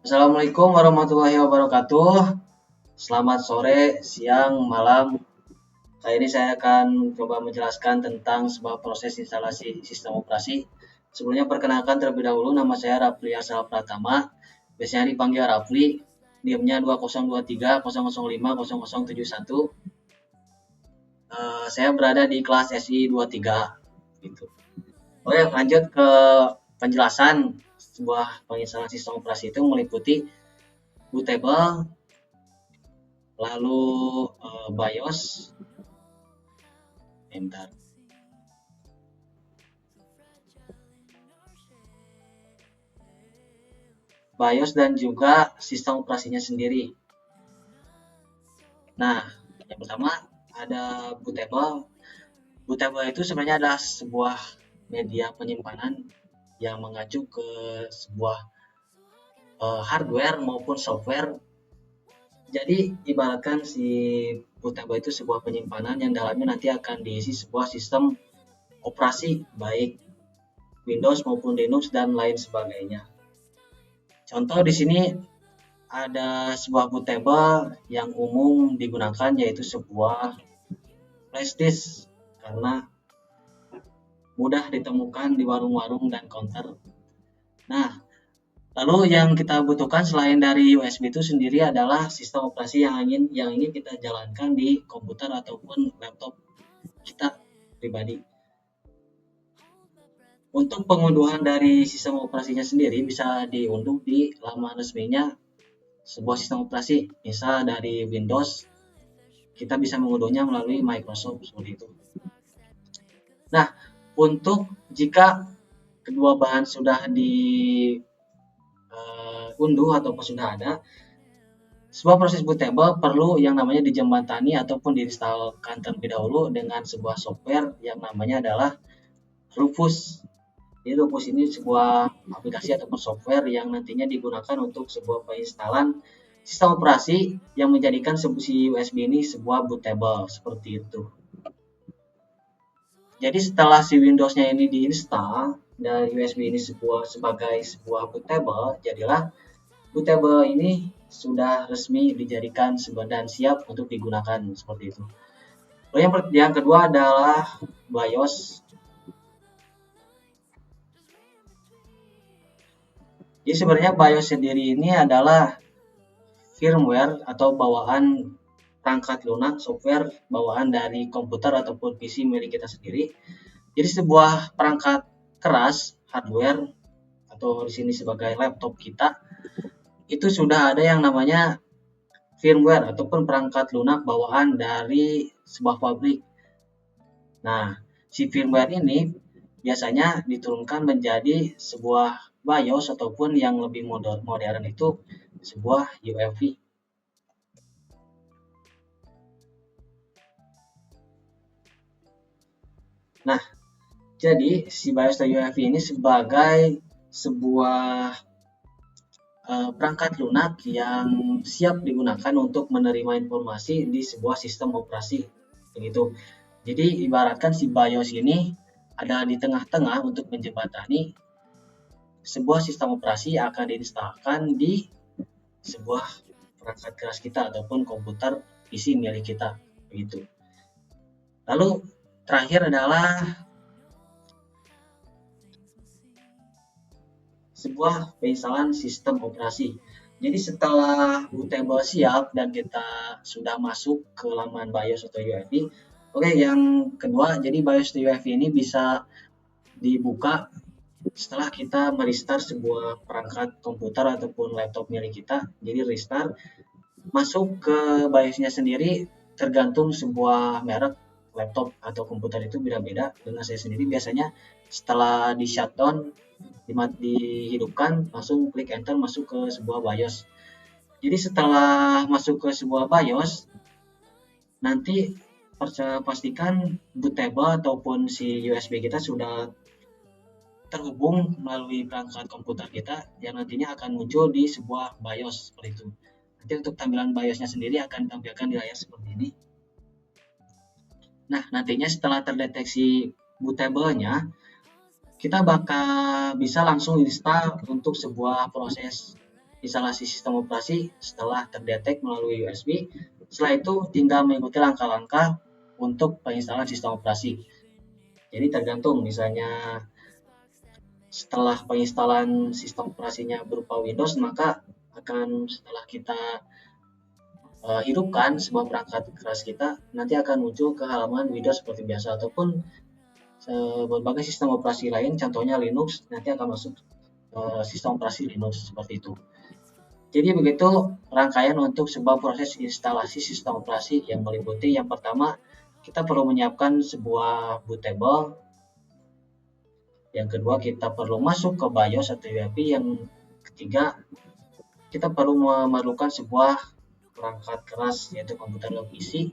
Assalamualaikum warahmatullahi wabarakatuh. Selamat sore, siang, malam. Kali ini saya akan coba menjelaskan tentang sebuah proses instalasi sistem operasi. Sebelumnya perkenalkan terlebih dahulu, nama saya Rafli Asal Pratama. Biasanya dipanggil Rafli. NIM-nya 2023005071. Saya berada di kelas SI 23 gitu. Oke, lanjut ke penjelasan. Sebuah penginstalan sistem operasi itu meliputi bootable, lalu BIOS, bentar. BIOS dan juga sistem operasinya sendiri. Nah, yang pertama ada bootable. Bootable itu sebenarnya adalah sebuah media penyimpanan yang mengacu ke sebuah hardware maupun software. Jadi ibaratkan si bootable itu sebuah penyimpanan yang dalamnya nanti akan diisi sebuah sistem operasi baik Windows maupun Linux dan lain sebagainya. Contoh di sini ada sebuah bootable yang umum digunakan yaitu sebuah flash disk karena mudah ditemukan di warung-warung dan counter. Nah, lalu yang kita butuhkan selain dari USB itu sendiri adalah sistem operasi yang ingin kita jalankan di komputer ataupun laptop kita pribadi. Untuk pengunduhan dari sistem operasinya sendiri bisa diunduh di laman resminya sebuah sistem operasi. Misal dari Windows, kita bisa mengunduhnya melalui Microsoft seperti itu. Nah, untuk jika kedua bahan sudah diunduh ataupun sudah ada, sebuah proses bootable perlu yang namanya dijembatani ataupun diinstalkan terlebih dahulu dengan sebuah software yang namanya adalah Rufus. Jadi Rufus ini sebuah aplikasi ataupun software yang nantinya digunakan untuk sebuah penginstalan sistem operasi yang menjadikan si USB ini sebuah bootable seperti itu. Jadi setelah si Windows-nya ini diinstal dan USB ini sebagai sebuah bootable, jadilah bootable ini sudah resmi dijadikan dan siap untuk digunakan seperti itu. Lalu yang kedua adalah BIOS. Jadi sebenarnya BIOS sendiri ini adalah firmware atau bawaan perangkat lunak software bawaan dari komputer ataupun PC milik kita sendiri. Jadi sebuah perangkat keras hardware atau di sini sebagai laptop kita itu sudah ada yang namanya firmware ataupun perangkat lunak bawaan dari sebuah pabrik. Nah, si firmware ini biasanya diturunkan menjadi sebuah BIOS ataupun yang lebih modern itu sebuah UEFI. Nah, jadi si BIOS atau UEFI ini sebagai sebuah perangkat lunak yang siap digunakan untuk menerima informasi di sebuah sistem operasi begitu. Jadi ibaratkan si BIOS ini ada di tengah-tengah untuk menjembatani sebuah sistem operasi yang akan diinstalkan di sebuah perangkat keras kita ataupun komputer PC milik kita begitu. Lalu terakhir adalah sebuah penginstalan sistem operasi. Jadi setelah bootable siap dan kita sudah masuk ke laman BIOS atau UEFI, oke, yang kedua, jadi BIOS atau UEFI ini bisa dibuka setelah kita merestart sebuah perangkat komputer ataupun laptop milik kita. Jadi restart, masuk ke BIOS-nya sendiri tergantung sebuah merek laptop atau komputer itu beda-beda. Dengan saya sendiri biasanya setelah di shutdown dihidupkan langsung klik enter masuk ke sebuah BIOS. Jadi setelah masuk ke sebuah BIOS nanti pastikan bootable ataupun si USB kita sudah terhubung melalui perangkat komputer kita yang nantinya akan muncul di sebuah BIOS seperti itu. Nanti untuk tampilan BIOS-nya sendiri akan ditampilkan di layar seperti ini. Nah, nantinya setelah terdeteksi bootable-nya, kita bakal bisa langsung install untuk sebuah proses instalasi sistem operasi setelah terdetek melalui USB. Setelah itu tinggal mengikuti langkah-langkah untuk penginstalan sistem operasi. Jadi tergantung, misalnya setelah penginstalan sistem operasinya berupa Windows, maka akan setelah kita hidupkan sebuah perangkat keras kita, nanti akan muncul ke halaman Windows seperti biasa, ataupun berbagai sistem operasi lain, contohnya Linux, nanti akan masuk sistem operasi Linux seperti itu. Jadi begitu rangkaian untuk sebuah proses instalasi sistem operasi yang meliputi yang pertama, kita perlu menyiapkan sebuah bootable. Yang kedua, kita perlu masuk ke BIOS atau UEFI. Yang ketiga, kita perlu memerlukan sebuah perangkat keras, yaitu komputer atau PC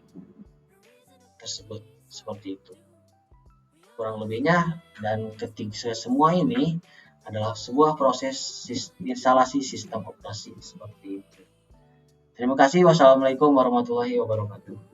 tersebut. Seperti itu kurang lebihnya. Dan ketiga semua ini adalah sebuah proses instalasi sistem operasi seperti itu. Terima kasih. Wassalamualaikum warahmatullahi wabarakatuh.